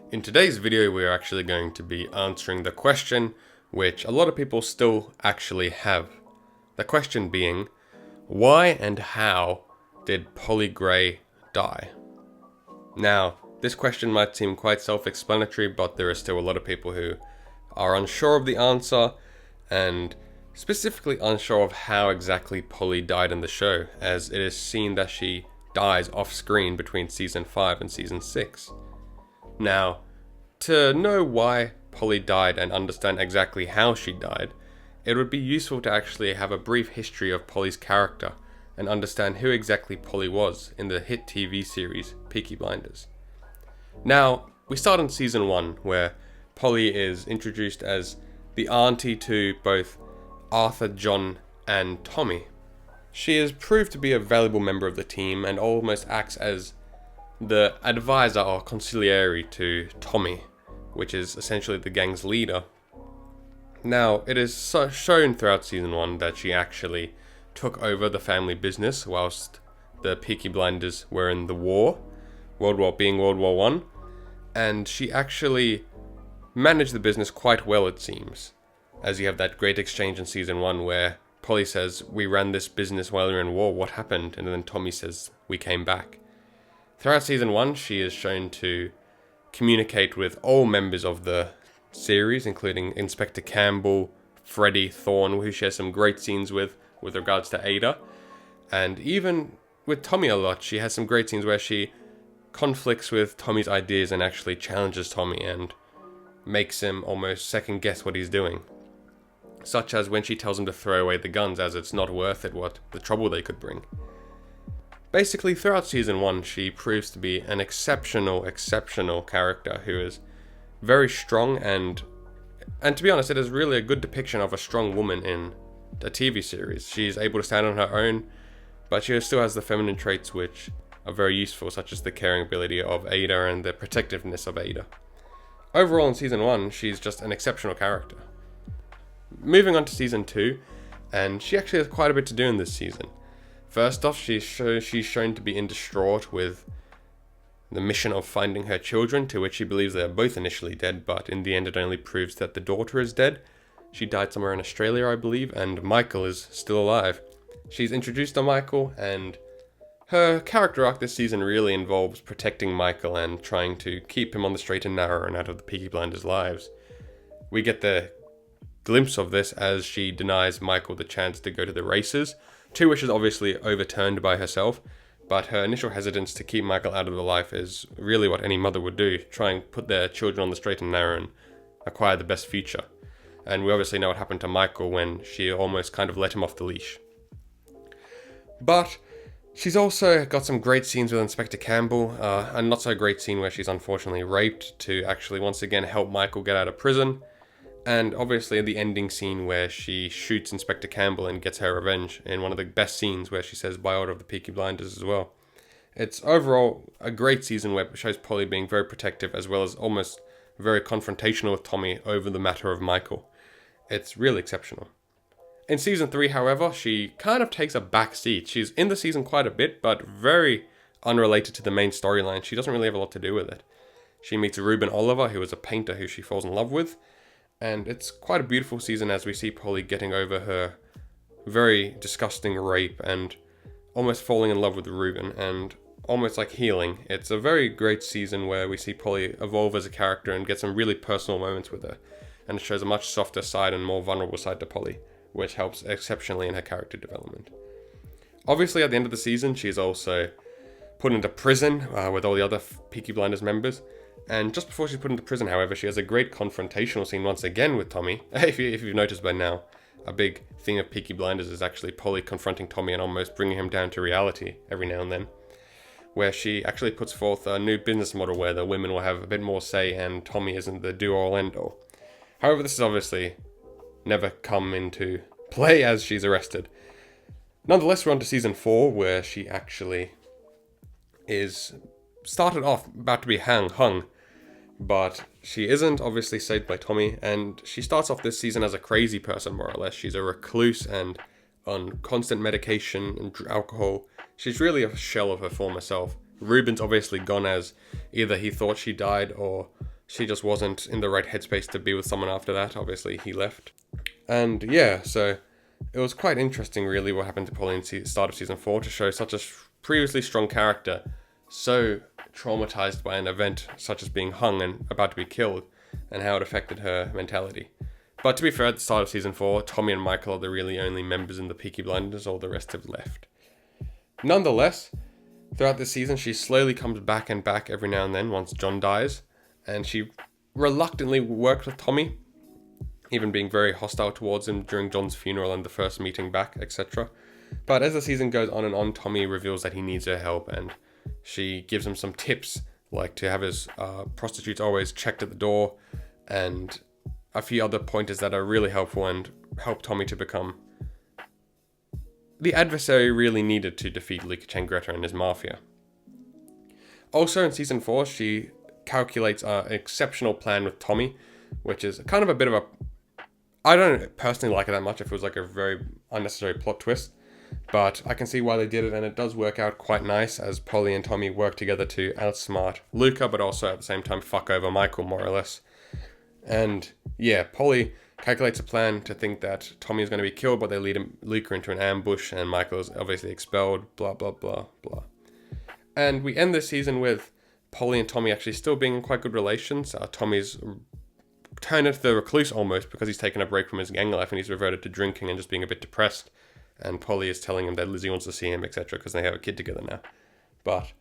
In today's video, we're actually going to be answering the question which a lot of people still actually have. The question being, why and how did Polly Gray die? Now, this question might seem quite self-explanatory, but there are still a lot of people who are unsure of the answer, and specifically unsure of how exactly Polly died in the show, as it is seen that she dies off-screen between Season 5 and Season 6. Now, to know why Polly died and understand exactly how she died, it would be useful to actually have a brief history of Polly's character and understand who exactly Polly was in the hit TV series Peaky Blinders. Now, we start in Season 1, where Polly is introduced as the auntie to both Arthur, John, and Tommy. She is proved to be a valuable member of the team and almost acts as the advisor or consigliere to Tommy, which is essentially the gang's leader. Now, it is shown throughout Season 1 that she actually took over the family business whilst the Peaky Blinders were in the war, World War One, and she actually managed the business quite well, it seems, as you have that great exchange in Season 1 where Polly says, "We ran this business while we were in war, what happened?" And then Tommy says, "We came back." Throughout Season 1, she is shown to communicate with all members of the series, including Inspector Campbell, Freddie, Thorne, who she has some great scenes with regards to Ada, and even with Tommy a lot. She has some great scenes where she conflicts with Tommy's ideas and actually challenges Tommy and makes him almost second guess what he's doing. Such as when she tells him to throw away the guns as it's not worth it what the trouble they could bring. Basically, throughout Season 1, she proves to be an exceptional character who is very strong and to be honest, it is really a good depiction of a strong woman in a TV series. She's able to stand on her own, but she still has the feminine traits which are very useful, such as the caring ability of Ada and the protectiveness of Ada. Overall, in Season 1, she's just an exceptional character. Moving on to Season 2, and she actually has quite a bit to do in this season. First off, she's shown to be distraught with the mission of finding her children, to which she believes they are both initially dead, but in the end it only proves that the daughter is dead. She died somewhere in Australia, I believe, and Michael is still alive. She's introduced to Michael, and her character arc this season really involves protecting Michael and trying to keep him on the straight and narrow and out of the Peaky Blinders' lives. We get the glimpse of this as she denies Michael the chance to go to the races, two wishes obviously overturned by herself, but her initial hesitance to keep Michael out of the life is really what any mother would do, try and put their children on the straight and narrow and acquire the best future. And we obviously know what happened to Michael when she almost kind of let him off the leash. But she's also got some great scenes with Inspector Campbell, a not so great scene where she's unfortunately raped to actually once again help Michael get out of prison. And obviously the ending scene where she shoots Inspector Campbell and gets her revenge in one of the best scenes where she says by order of the Peaky Blinders as well. It's overall a great season where it shows Polly being very protective as well as almost very confrontational with Tommy over the matter of Michael. It's really exceptional. In Season 3, however, she kind of takes a back seat. She's in the season quite a bit, but very unrelated to the main storyline. She doesn't really have a lot to do with it. She meets Reuben Oliver, who is a painter who she falls in love with, and it's quite a beautiful season as we see Polly getting over her very disgusting rape and almost falling in love with Reuben and almost like healing. It's a very great season where we see Polly evolve as a character and get some really personal moments with her. And it shows a much softer side and more vulnerable side to Polly, which helps exceptionally in her character development. Obviously, at the end of the season, she's also put into prison with all the other Peaky Blinders members. And just before she's put into prison, however, she has a great confrontational scene once again with Tommy. If you've noticed by now, a big thing of Peaky Blinders is actually Polly confronting Tommy and almost bringing him down to reality every now and then, where she actually puts forth a new business model where the women will have a bit more say and Tommy isn't the do-all end-all. However, this has obviously never come into play as she's arrested. Nonetheless, we're on to Season 4, where she actually is started off about to be hung, but she isn't, obviously saved by Tommy, and she starts off this season as a crazy person, more or less. She's a recluse and on constant medication and alcohol. She's really a shell of her former self. Reuben's obviously gone as either he thought she died or she just wasn't in the right headspace to be with someone after that. Obviously, he left. And yeah, so it was quite interesting, really, what happened to Polly in the start of season 4 to show such a previously strong character so traumatized by an event such as being hung and about to be killed, and how it affected her mentality. But to be fair, at the start of season 4, Tommy and Michael are the really only members in the Peaky Blinders, all the rest have left. Nonetheless, throughout this season, she slowly comes back and back every now and then once John dies, and she reluctantly worked with Tommy, even being very hostile towards him during John's funeral and the first meeting back, etc. But as the season goes on and on, Tommy reveals that he needs her help, and she gives him some tips, like to have his prostitutes always checked at the door, and a few other pointers that are really helpful and help Tommy to become the adversary really needed to defeat Luca Changretta and his mafia. Also in season 4, she calculates an exceptional plan with Tommy, which is kind of a bit of a... I don't personally like it that much. It feels like a very unnecessary plot twist, but I can see why they did it, and it does work out quite nice as Polly and Tommy work together to outsmart Luca, but also at the same time fuck over Michael, more or less. And yeah, Polly calculates a plan to think that Tommy is going to be killed, but they lead Luca into an ambush, and Michael is obviously expelled, blah, blah, blah, blah. And we end this season with Polly and Tommy actually still being in quite good relations. Tommy's turned into the recluse almost because he's taken a break from his gang life and he's reverted to drinking and just being a bit depressed. And Polly is telling him that Lizzie wants to see him, etc., because they have a kid together now. But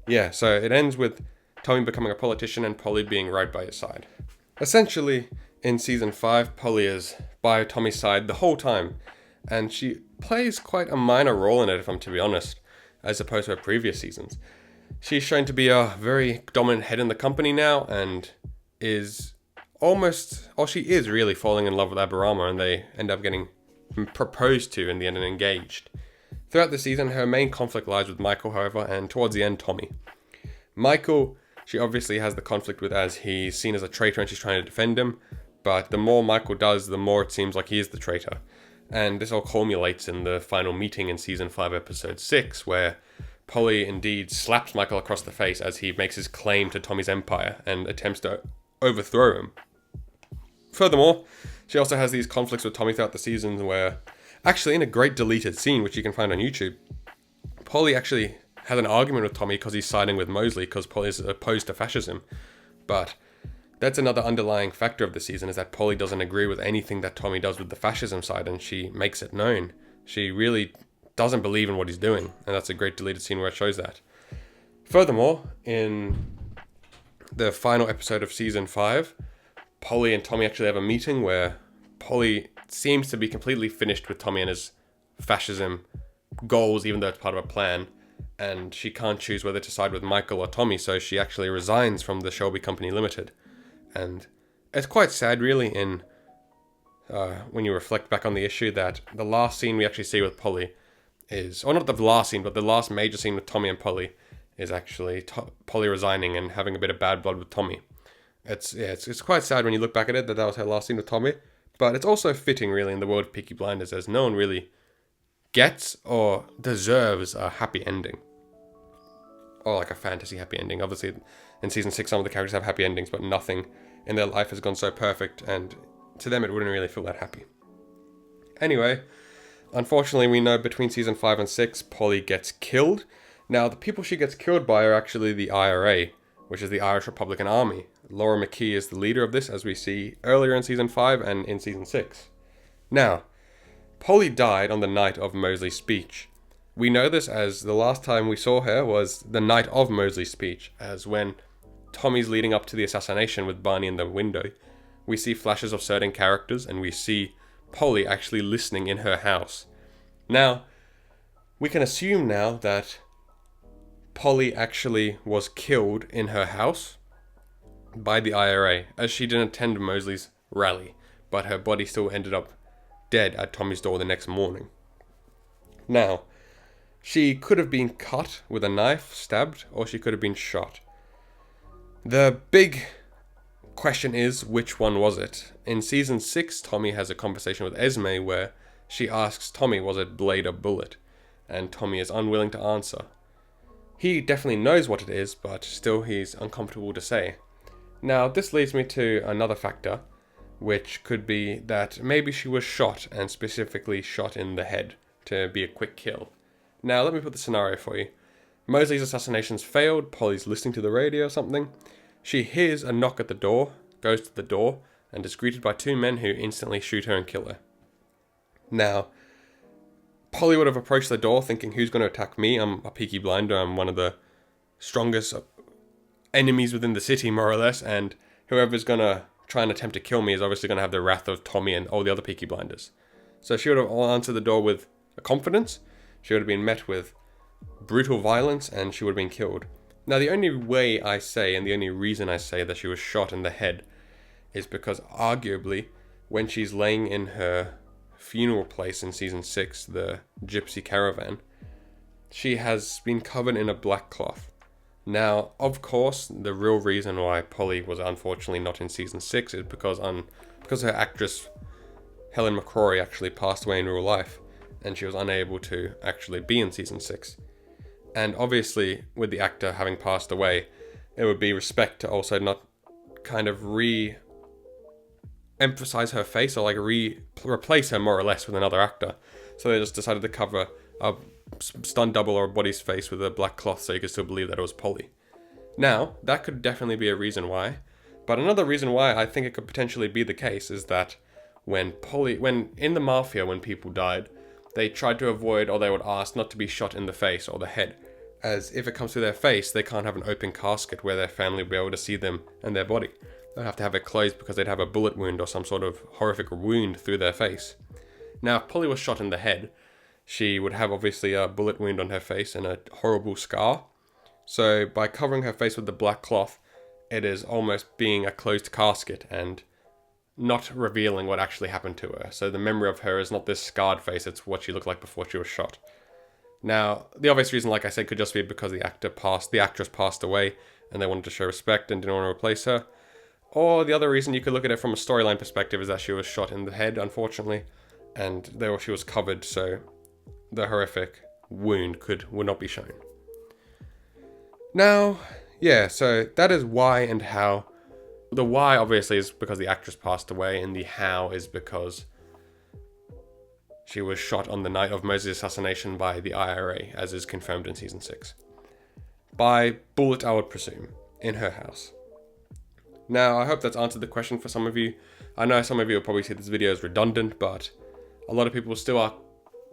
yeah, so it ends with Tommy becoming a politician and Polly being right by his side. Essentially, in season 5, Polly is by Tommy's side the whole time, and she plays quite a minor role in it, if I'm to be honest, as opposed to her previous seasons. She's shown to be a very dominant head in the company now, and is almost, or she is really falling in love with Aberama, and they end up getting proposed to in the end and engaged. Throughout the season, her main conflict lies with Michael, however, and towards the end, Tommy. Michael, she obviously has the conflict with, as he's seen as a traitor and she's trying to defend him, but the more Michael does, the more it seems like he is the traitor. And this all culminates in the final meeting in season 5, episode 6, where Polly indeed slaps Michael across the face as he makes his claim to Tommy's empire and attempts to overthrow him. Furthermore, she also has these conflicts with Tommy throughout the season where, actually in a great deleted scene, which you can find on YouTube, Polly actually has an argument with Tommy because he's siding with Mosley because Polly is opposed to fascism. But that's another underlying factor of the season, is that Polly doesn't agree with anything that Tommy does with the fascism side, and she makes it known. She really doesn't believe in what he's doing, and that's a great deleted scene where it shows that. Furthermore, in the final episode of season 5, Polly and Tommy actually have a meeting where Polly seems to be completely finished with Tommy and his fascism goals, even though it's part of a plan, and she can't choose whether to side with Michael or Tommy, so she actually resigns from the Shelby Company Limited. And it's quite sad, really, in when you reflect back on the issue, that the last scene we actually see with Polly is, or not the last scene, but the last major scene with Tommy and Polly is actually Polly resigning and having a bit of bad blood with Tommy. It's quite sad when you look back at it that was her last scene with Tommy, but it's also fitting, really, in the world of Peaky Blinders, as no one really gets or deserves a happy ending. Or like a fantasy happy ending. Obviously, in season 6, some of the characters have happy endings, but nothing in their life has gone so perfect, and to them it wouldn't really feel that happy. Anyway, unfortunately, we know between season 5 and 6, Polly gets killed. Now, the people she gets killed by are actually the IRA, which is the Irish Republican Army. Laura McKee is the leader of this, as we see earlier in season 5 and in season 6. Now, Polly died on the night of Mosley's speech. We know this as the last time we saw her was the night of Mosley's speech, as when Tommy's leading up to the assassination with Barney in the window, we see flashes of certain characters, and we see Polly actually listening in her house. Now, we can assume now that Polly actually was killed in her house by the IRA, as she didn't attend Mosley's rally, but her body still ended up dead at Tommy's door the next morning. Now, she could have been cut with a knife, stabbed, or she could have been shot. The big question is, which one was it? In season 6, Tommy has a conversation with Esme where she asks Tommy, was it blade or bullet? And Tommy is unwilling to answer. He definitely knows what it is, but still he's uncomfortable to say. Now, this leads me to another factor, which could be that maybe she was shot, and specifically shot in the head, to be a quick kill. Now, let me put the scenario for you. Mosley's assassination's failed, Polly's listening to the radio or something. She hears a knock at the door, goes to the door, and is greeted by two men who instantly shoot her and kill her. Now, Polly would have approached the door thinking, who's going to attack me? I'm a Peaky Blinder, I'm one of the strongest enemies within the city, more or less, and whoever's going to try and attempt to kill me is obviously going to have the wrath of Tommy and all the other Peaky Blinders. So she would have answered the door with a confidence, she would have been met with brutal violence, and she would have been killed. Now, the only way I say, and the only reason I say that she was shot in the head, is because arguably, when she's laying in her funeral place in season 6, the Gypsy Caravan, she has been covered in a black cloth. Now, of course, the real reason why Polly was unfortunately not in season 6 is because her actress Helen McCrory actually passed away in real life, and she was unable to actually be in season 6. And obviously, with the actor having passed away, it would be respect to also not kind of emphasize her face, or like replace her more or less with another actor. So they just decided to cover a stunt double or a body's face with a black cloth so you could still believe that it was Polly. Now, that could definitely be a reason why. But another reason why I think it could potentially be the case is that when in the Mafia, when people died, they tried to avoid, or they would ask not to be shot in the face or the head, as if it comes to their face, they can't have an open casket where their family will be able to see them and their body. They'd have to have it closed because they'd have a bullet wound or some sort of horrific wound through their face. Now, if Polly was shot in the head, she would have obviously a bullet wound on her face and a horrible scar. So by covering her face with the black cloth, it is almost being a closed casket and not revealing what actually happened to her. So the memory of her is not this scarred face, it's what she looked like before she was shot. Now, the obvious reason, like I said, could just be because the actress passed away and they wanted to show respect and didn't want to replace her. Or the other reason, you could look at it from a storyline perspective, is that she was shot in the head, unfortunately, and she was covered, so the horrific wound would not be shown. Now, yeah, so that is why and how. The why, obviously, is because the actress passed away, and the how is because she was shot on the night of Mosley's assassination by the IRA, as is confirmed in season 6. By bullet, I would presume, in her house. Now, I hope that's answered the question for some of you. I know some of you will probably see this video as redundant, but a lot of people still are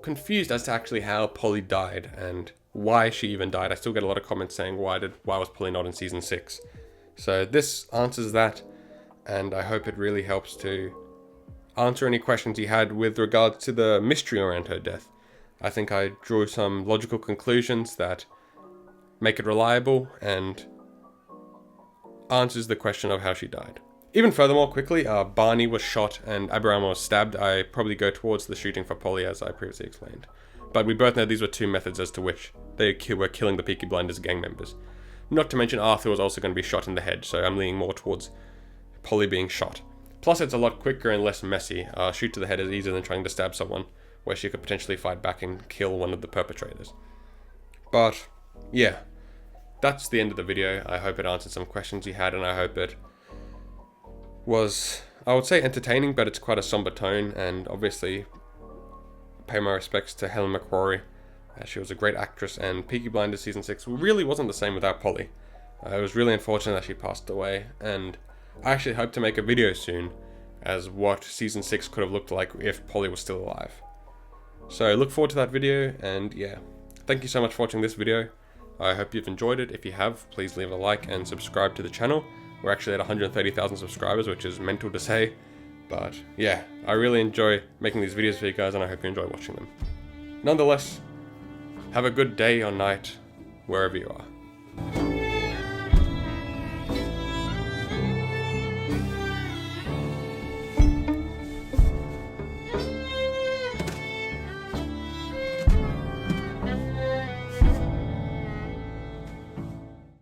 confused as to actually how Polly died and why she even died. I still get a lot of comments saying, why was Polly not in season 6? So this answers that, and I hope it really helps to answer any questions you had with regards to the mystery around her death. I think I drew some logical conclusions that make it reliable and answers the question of how she died. Even furthermore, quickly, Barney was shot and Abraham was stabbed. I probably go towards the shooting for Polly, as I previously explained. But we both know these were two methods as to which they were killing the Peaky Blinders gang members. Not to mention Arthur was also going to be shot in the head, so I'm leaning more towards Polly being shot. Plus, it's a lot quicker and less messy. Shoot to the head is easier than trying to stab someone, where she could potentially fight back and kill one of the perpetrators. But, yeah. That's the end of the video. I hope it answered some questions you had, and I hope it was, I would say, entertaining, but it's quite a somber tone, and obviously pay my respects to Helen McCrory. She was a great actress, and Peaky Blinders season 6 really wasn't the same without Polly. It was really unfortunate that she passed away, and I actually hope to make a video soon as what season 6 could have looked like if Polly was still alive. So look forward to that video, and yeah, thank you so much for watching this video. I hope you've enjoyed it. If you have, please leave a like and subscribe to the channel. We're actually at 130,000 subscribers, which is mental to say. But yeah, I really enjoy making these videos for you guys, and I hope you enjoy watching them. Nonetheless, have a good day or night, wherever you are.